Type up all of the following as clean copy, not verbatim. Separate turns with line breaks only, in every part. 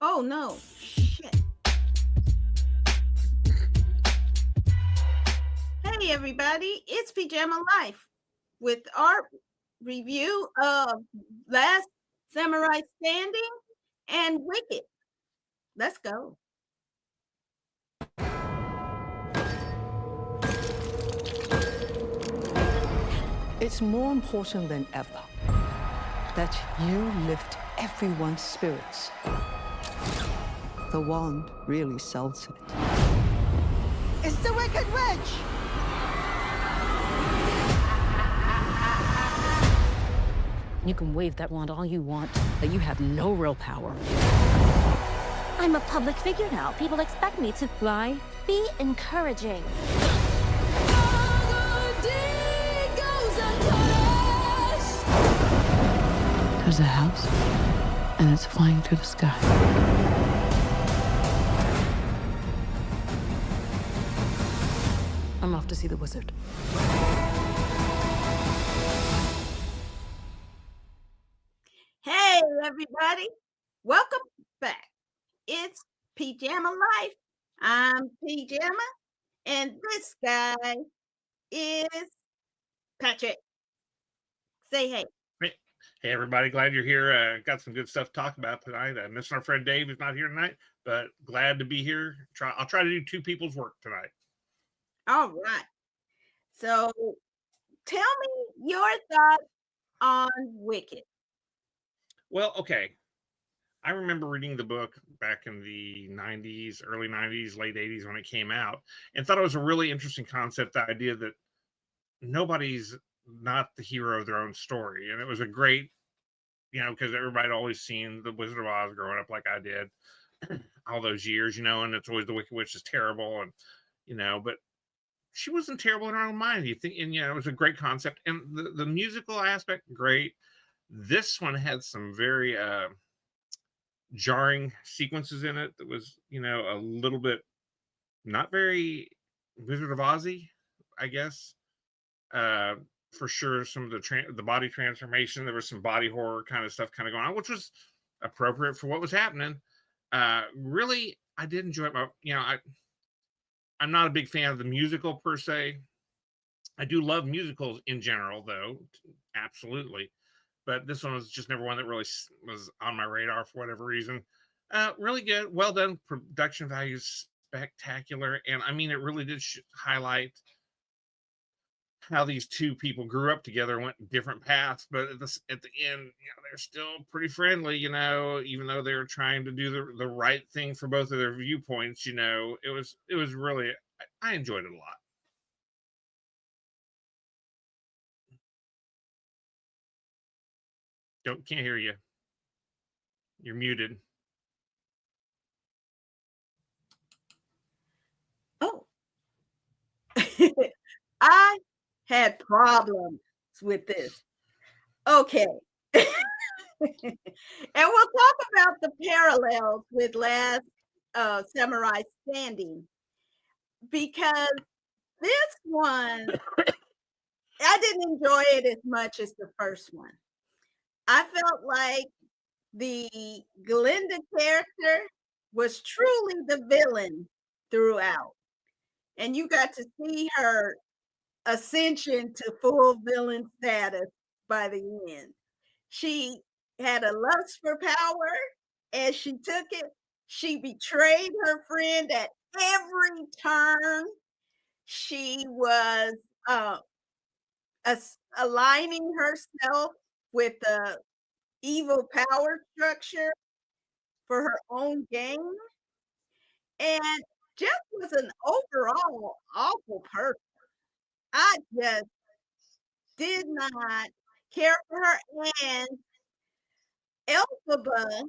Oh no. Shit. Hey everybody, it's Pajama Life with our review of Last Samurai Standing and Wicked. Let's go.
It's more important than ever that you lift everyone's spirits. The wand really sells it.
It's the Wicked Witch!
You can wave that wand all you want, but you have no real power.
I'm a public figure now. People expect me to
Lie?
be encouraging.
There's a house, and it's flying through the sky. I'm off to see the wizard.
Hey everybody, welcome back. It's Pajama Life. I'm Pajama, and this guy is Patrick. Say hey.
Hey everybody, glad you're here. Got some good stuff to talk about tonight. Missing our friend Dave is not here tonight, but glad to be here. I'll try to do two people's work tonight.
All right. So tell me your thoughts on Wicked.
Well, okay. I remember reading the book back in the 90s, early 90s, late 80s when it came out, and thought it was a really interesting concept, the idea that nobody's not the hero of their own story. And it was a great, because everybody had always seen The Wizard of Oz growing up like I did all those years, and it's always the Wicked Witch is terrible. And, but she wasn't terrible in her own mind. You think, and it was a great concept. And the musical aspect, great. This one had some very jarring sequences in it that was, a little bit not very Wizard of Ozzy, I guess. For sure, some of the body transformation, there was some body horror kind of stuff kind of going on, which was appropriate for what was happening. Really, I did enjoy it. I'm not a big fan of the musical per se. I do love musicals in general, though, absolutely. But this one was just never one that really was on my radar for whatever reason. Really good, well done. Production values spectacular, and I mean, it really did highlight how these two people grew up together, went different paths, but at the end, they're still pretty friendly, even though they were trying to do the right thing for both of their viewpoints. It was really, I enjoyed it a lot. Can't hear you. You're muted.
Oh. I had problems with this. Okay. And we'll talk about the parallels with Last Samurai Standing, because this one, I didn't enjoy it as much as the first one. I felt like the Glinda character was truly the villain throughout. And you got to see her ascension to full villain status by the end. She had a lust for power and she took it. She betrayed her friend at every turn. She was aligning herself with the evil power structure for her own gain, and just was an overall awful person. I just did not care for her. And Elphaba,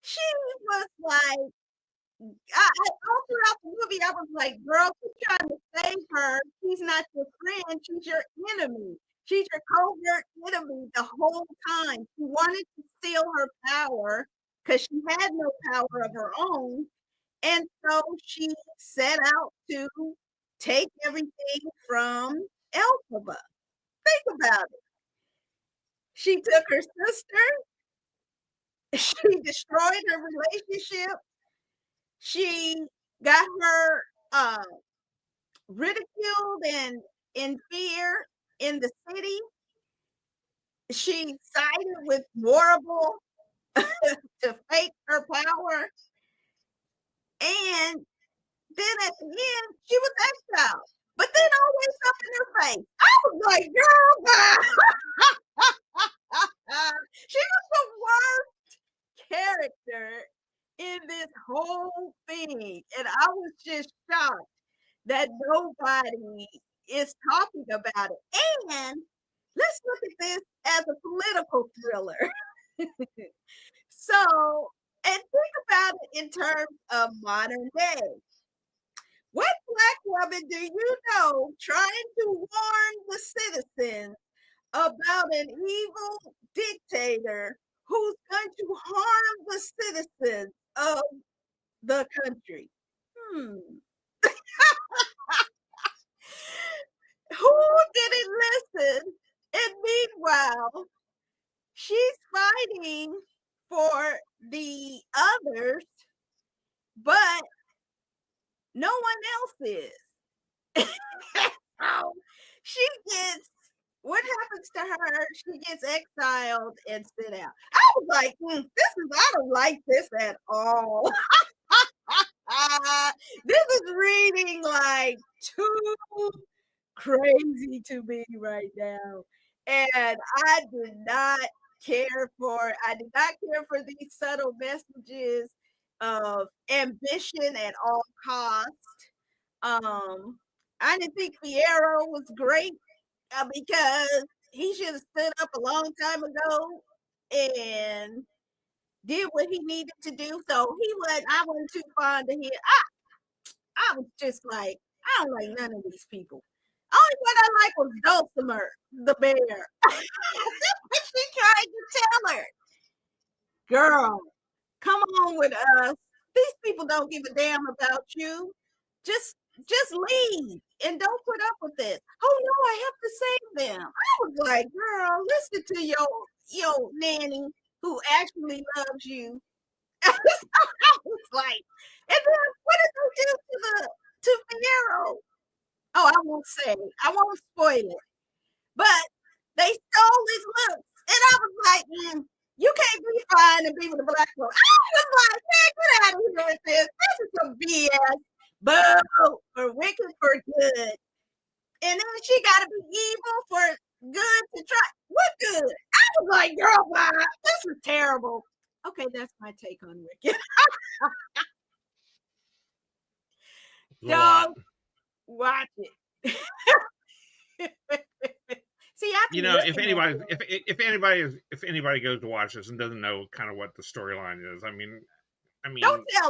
she was like, all throughout the movie, I was like, girl, keep trying to save her. She's not your friend, she's your enemy. She's your covert enemy the whole time. She wanted to steal her power because she had no power of her own. And so she set out to take everything from Elphaba. Think about it. She took her sister. She destroyed her relationship. She got her ridiculed and in fear in the city. She sided with Warble to fake her power. And then at the end, she was exiled. But then always up in her face. I was like, girl, bye. She was the worst character in this whole thing. And I was just shocked that nobody is talking about it. And let's look at this as a political thriller. So, and think about it in terms of modern day. What Black woman do you know trying to warn the citizens about an evil dictator who's going to harm the citizens of the country? Who didn't listen? And meanwhile, she's fighting for the others, but no one else is. So she gets, what happens to her? She gets exiled and sit out. I was like, I don't like this at all. This is reading like too crazy to me right now. And I did not care for these subtle messages of ambition at all costs. I didn't think Fierro was great because he should have stood up a long time ago and did what he needed to do. So I wasn't too fond of him. I was just like, I don't like none of these people. Only one I like was Dulcimer, the bear. She tried to tell her, girl, come on with us. These people don't give a damn about you. Just leave and don't put up with this. Oh no, I have to save them. I was like, girl, listen to your nanny who actually loves you. I was like, and then what did they do to Fierro? Oh, I won't spoil it. But they stole his looks. And I was like, you can't be fine and be with a black girl. I was like, man, get out of here with this. This is some BS. Boo, for wicked for good. And then she got to be evil for good to try. What good? I was like, girl, bye. This is terrible. Okay, that's my take on Wicked. Don't watch it. See,
if anybody goes to watch this and doesn't know kind of what the storyline is, I mean,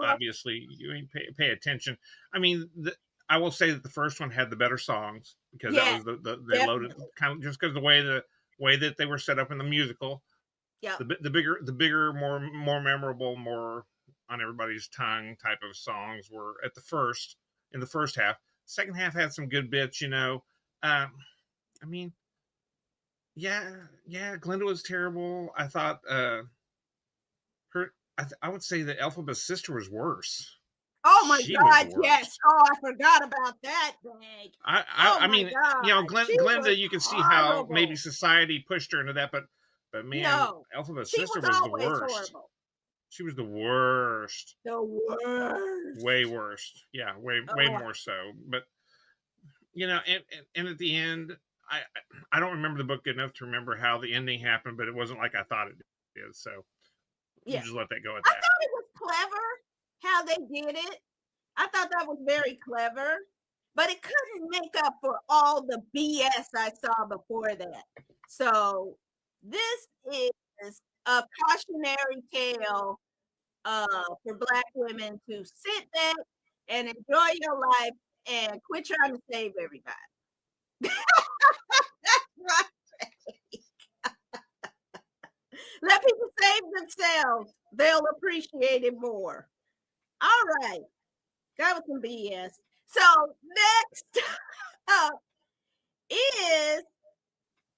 obviously you ain't pay attention. I mean, I will say that the first one had the better songs because that was they loaded kind of just because the way that they were set up in the musical.
Yeah,
the bigger, more memorable, more on everybody's tongue type of songs were in the first half. Second half had some good bits, I mean, yeah, Glinda was terrible. I thought I would say that Elphaba's sister was worse.
Oh my God, yes. Oh, I forgot about that, Greg.
I mean, Glinda, you can see how maybe society pushed her into that, but man, no, Elphaba's sister was the worst. Horrible. She was the worst.
The worst.
Way worse. Yeah, way more so. But and at the end, I don't remember the book good enough to remember how the ending happened, but it wasn't like I thought it did. So you just let that go at that.
I thought it was clever how they did it. I thought that was very clever, but it couldn't make up for all the BS I saw before that. So this is a cautionary tale for Black women to sit back and enjoy your life and quit trying to save everybody. That's right. Let people save themselves. They'll appreciate it more. All right. That was some BS. So next up is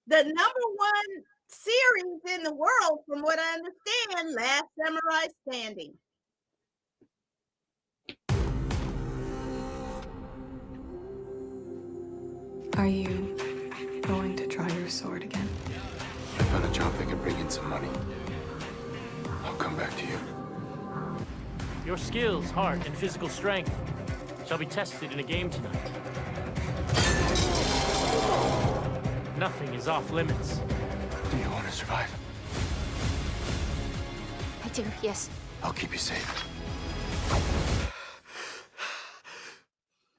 the number one series in the world, from what I understand. Last Samurai Standing.
Are you going to draw your sword again?
I found a job that could bring in some money. I'll come back to you.
Your skills, heart, and physical strength shall be tested in a game tonight. Nothing is off limits.
Do you want to survive?
I do, yes.
I'll keep you safe.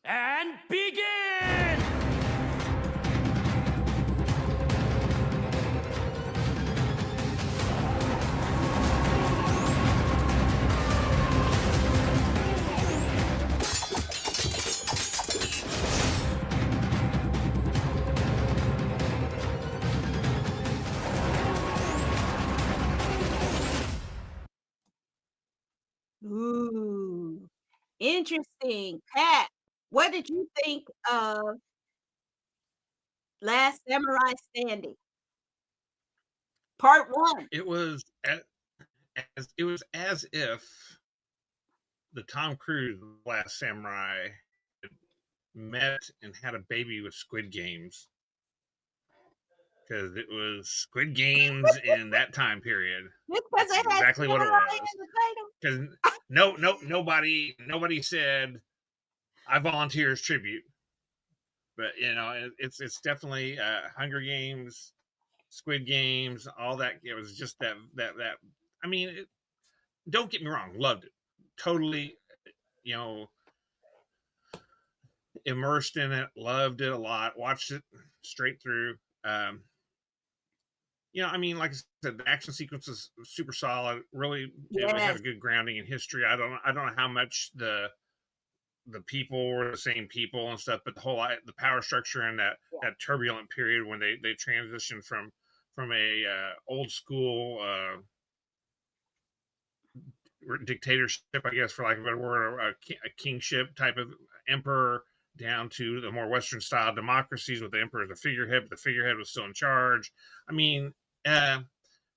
And begin!
Ooh, interesting. Pat, what did you think of Last Samurai Standing? Part 1.
It was as if the Tom Cruise Last Samurai had met and had a baby with Squid Games, because it was Squid Games in that time period.
Just because it has
Exactly what it
samurai
was.
in the title.
Because nobody said I volunteer as tribute, but it's definitely Hunger Games, Squid Games, all that. It was just that. I mean, don't get me wrong, loved it totally. Immersed in it, loved it a lot, watched it straight through. I mean, like I said, the action sequence is super solid. Really, it had
Yes.
a good grounding in history. I don't know how much the people were the same people and stuff, but the power structure and that turbulent period when they transitioned from a old school dictatorship, I guess, for lack of a better word, or a kingship type of emperor, down to the more Western style democracies with the emperor as the figurehead, but the figurehead was still in charge. I mean,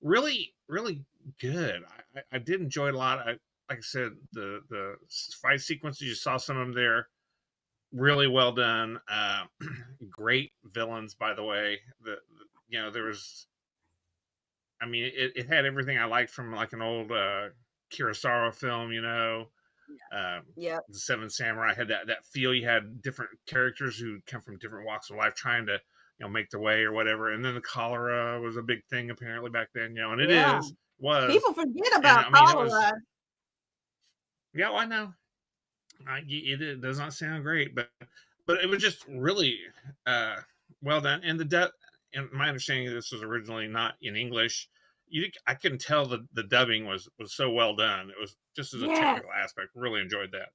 really, really good. I did enjoy it a lot. Like I said, the fight sequences, you saw some of them there, really well done. Great villains, by the way. There was, I mean, it had everything I liked from like an old Kurosawa film.
Yep.
The Seven Samurai had that feel. You had different characters who come from different walks of life trying to make their way or whatever. And then the cholera was a big thing apparently back then. And
Yeah.
was.
People forget
And
about
I mean, it was.
cholera.
Yeah, well, I know. It does not sound great, but it was just really well done. And and my understanding of this was originally not in English. I couldn't tell the dubbing was so well done. It was just as a
Yes.
technical aspect. Really enjoyed that.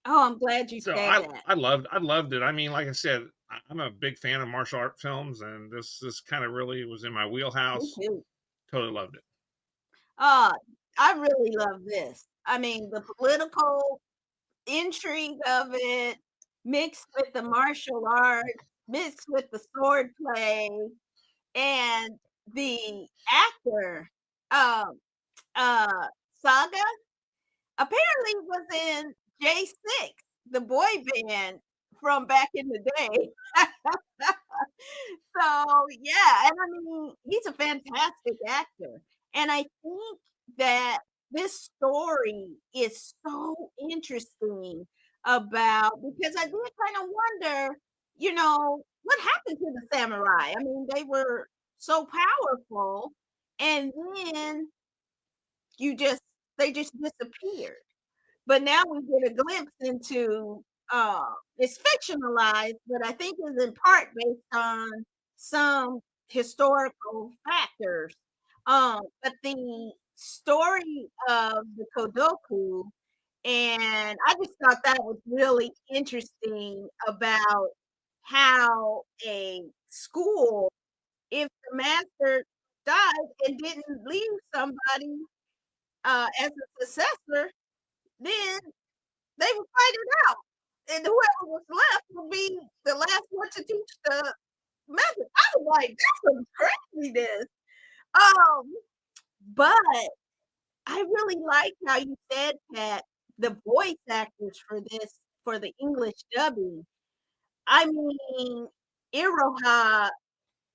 Oh, I'm glad you
So
said that.
I loved it. I mean, like I said, I'm a big fan of martial art films, and this kind of really was in my
Me
wheelhouse.
too.
Totally loved it.
I really love this. I mean, the political intrigue of it, mixed with the martial art, mixed with the sword play, and the actor, um, Saga, apparently was in J6, the boy band from back in the day. So, yeah, and I mean, he's a fantastic actor, and I think that this story is so interesting because I did kinda wonder, what happened to the samurai? I mean, they were so powerful, and then you just they just disappeared. But now we get a glimpse into, it's fictionalized, but I think is in part based on some historical factors. But the story of the Kodoku, and I just thought that was really interesting about how a school, if the master died and didn't leave somebody, as a successor, then they would fight it out, and whoever was left would be the last one to teach the method. I was like, "That's some craziness," Um, but I really like how you said that the voice actors for the English dubbing. I mean, Iroha,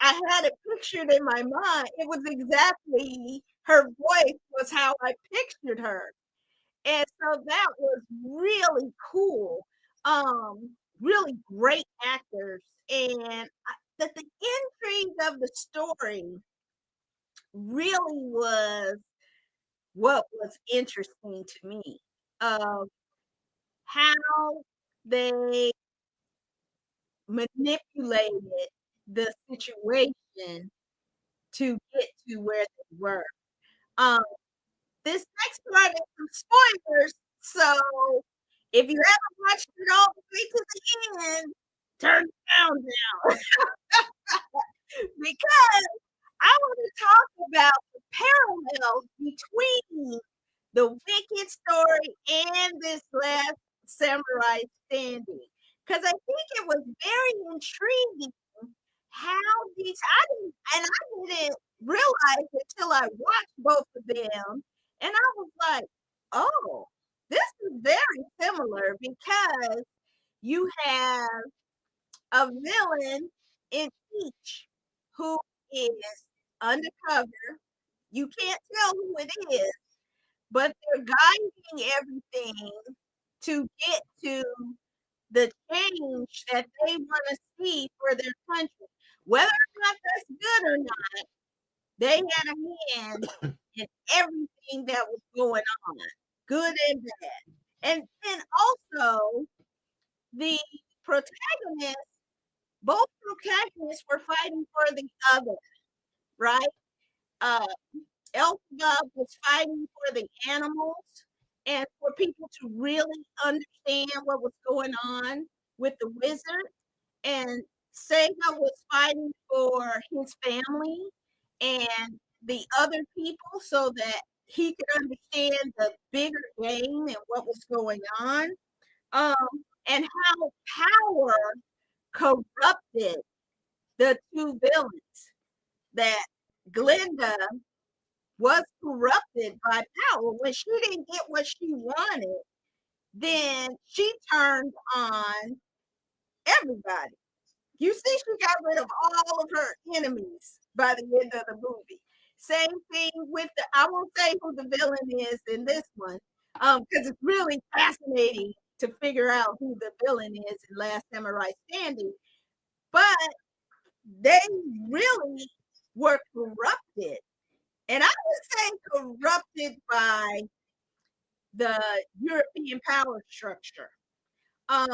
I had it pictured in my mind. It was exactly her voice was how I pictured her. And so that was really cool. Really great actors. And the intrigue of the story really was what was interesting to me. Of how they manipulated the situation to get to where they were. Um, this next part is some spoilers, so if you haven't watched it all the way to the end, turn the sound down because I want to talk about the parallels between the Wicked story and this last Samurai Standing. Because I think it was very intriguing how these I didn't realize until I watched both of them, and I was like, oh, this is very similar because you have a villain in each who is undercover. You can't tell who it is, but they're guiding everything to get to the change that they want to see for their country. Whether or not that's good or not, they had a hand in everything that was going on, good and bad. And then also the protagonists, both protagonists were fighting for the other, right? Uh, Elphaba was fighting for the animals and for people to really understand what was going on with the wizard. And Sega was fighting for his family and the other people so that he could understand the bigger game and what was going on. Um, and how power corrupted the two villains. That Glinda was corrupted by power. When she didn't get what she wanted, then she turned on everybody. You see, she got rid of all of her enemies by the end of the movie. Same thing with I won't say who the villain is in this one, because it's really fascinating to figure out who the villain is in Last Samurai Standing. But they really were corrupted. And I would say corrupted by the European power structure. And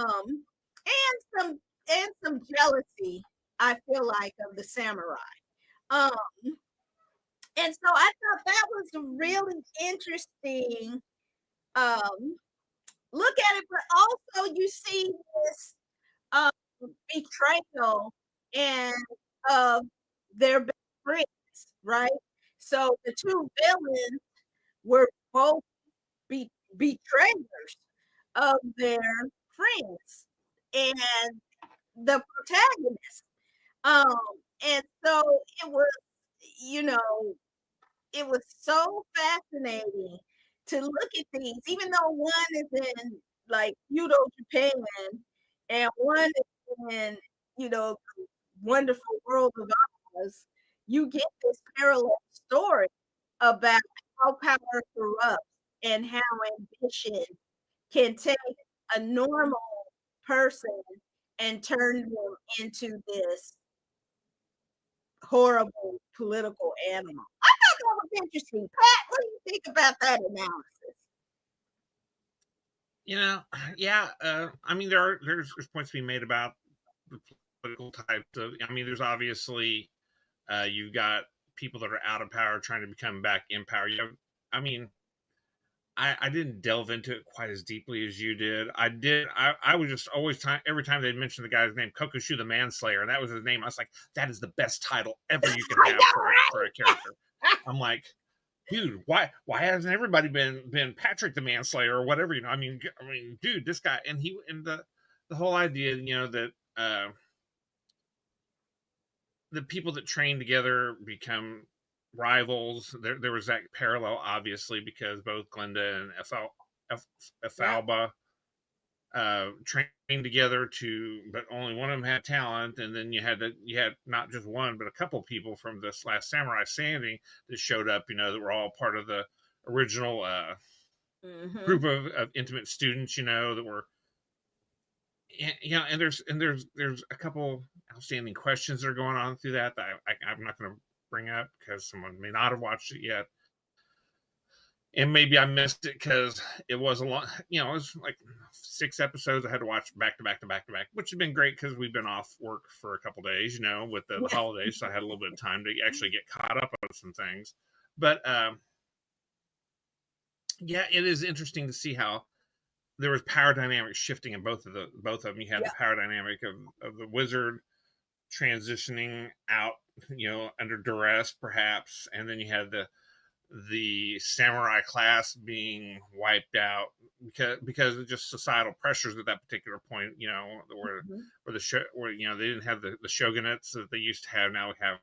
some jealousy, I feel like, of the samurai. Um, and so I thought that was a really interesting look at it, but also you see this um, betrayal and of their best friends, right? So the two villains were both betrayers of their friends and the protagonist. Um, and so it was, you know, it was so fascinating to look at these, even though one is in like feudal Japan and one is in, wonderful world of Oz, you get this parallel story about how power corrupts and how ambition can take a normal person and turn them into this horrible political animal. I thought that was interesting. Pat, what do you think about that analysis?
Yeah. I mean, there's points to be made about the political types of. I mean, there's obviously you've got people that are out of power trying to become back in power. I mean, I didn't delve into it quite as deeply as you did. I did. I was just always every time they'd mention the guy's name, Kokushu the Manslayer, and that was his name. I was like, that is the best title ever you can have for a character. I'm like, dude, why hasn't everybody been Patrick the Manslayer or whatever? I mean, dude, this guy and the whole idea, that the people that train together become rivals. There was that parallel, obviously, because both Glinda and
Yep.
Ethalba trained together but only one of them had talent, and then you had not just one but a couple people from this Last Samurai Sandy that showed up, that were all part of the original group of intimate students, that were, and there's a couple outstanding questions that are going on through that I'm not going to bring up because someone may not have watched it yet. And maybe I missed it because it was a lot, it was like 6 episodes I had to watch back to back to back to back, which has been great because we've been off work for a couple days, with the holidays. So I had a little bit of time to actually get caught up on some things. But yeah, it is interesting to see how there was power dynamics shifting in both of them. You had the power dynamic of the wizard transitioning out, under duress perhaps, and then you had the samurai class being wiped out because of just societal pressures at that particular point, where they didn't have the shogunates that they used to have. Now we have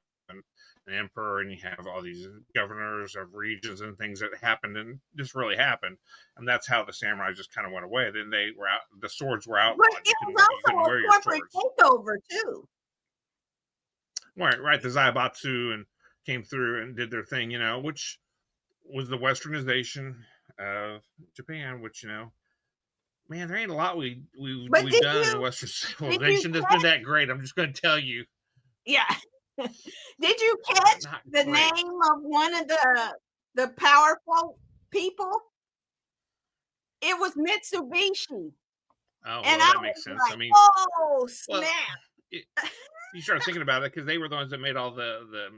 an emperor, and you have all these governors of regions and things that happened and just really happened, and that's how the samurai just kind of went away. Then they were out, the swords were outlawed.
But it was also a corporate takeover too.
Right. The Zaibatsu and came through and did their thing, which was the westernization of Japan, which, man, there ain't a lot we've done in Western civilization that's been that great. I'm just going to tell you.
Yeah. Did you catch the name of one of the powerful people? It was Mitsubishi.
Oh, and that makes sense.
Like, oh, snap.
Well, you start thinking about it because they were the ones that made all the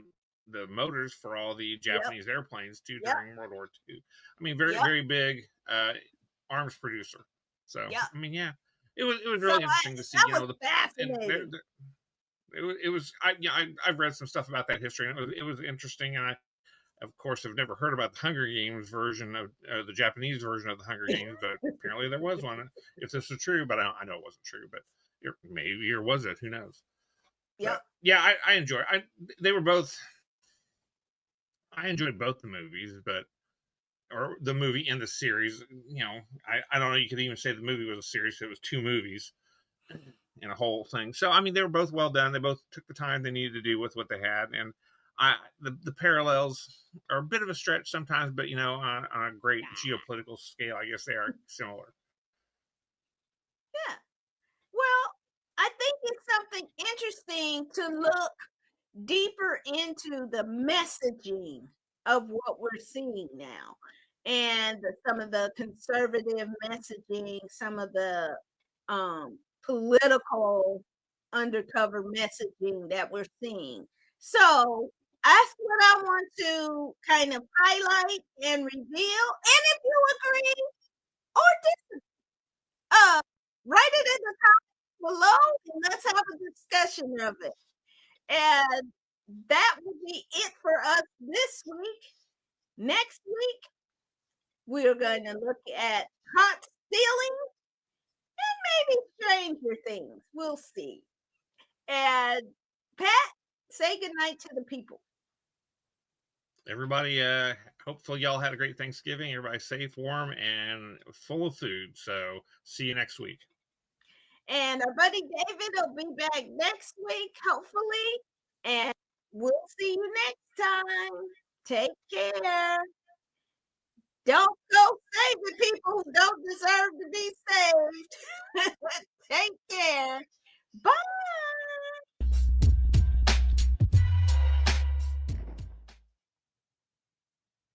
motors for all the Japanese airplanes too during World War II. I mean, very big arms producer. So I mean, yeah, it was really interesting to see.
That was fascinating.
It was. I've read some stuff about that history, and it was interesting. And I, of course, have never heard about the Hunger Games version of the Japanese version of the Hunger Games, but apparently there was one. If this is true, but I know it wasn't true, but maybe, or was it? Who knows?
Yeah.
Yeah, I enjoy it. They were both. I enjoyed both the movies, or the movie and the series. I don't know. You could even say the movie was a series. It was 2 movies and a whole thing. So I mean, they were both well done. They both took the time they needed to do with what they had, and the parallels are a bit of a stretch sometimes, but on a great geopolitical scale, I guess they are similar.
Yeah. Well, I think it's something interesting to look deeper into the messaging of what we're seeing now, and some of the conservative messaging, some of the political undercover messaging that we're seeing. So that's what I want to kind of highlight and reveal. And if you agree or disagree, write it in the comments below and let's have a discussion of it. And that will be it for us this week. Next week, we're going to look at caught stealing and maybe Stranger Things. We'll see. And Pat, say goodnight to the people.
Everybody, hopefully y'all had a great Thanksgiving. Everybody's safe, warm, and full of food. So see you next week.
And our buddy David will be back next week, hopefully. And we'll see you next time. Take care. Don't go saving people who don't deserve to be saved.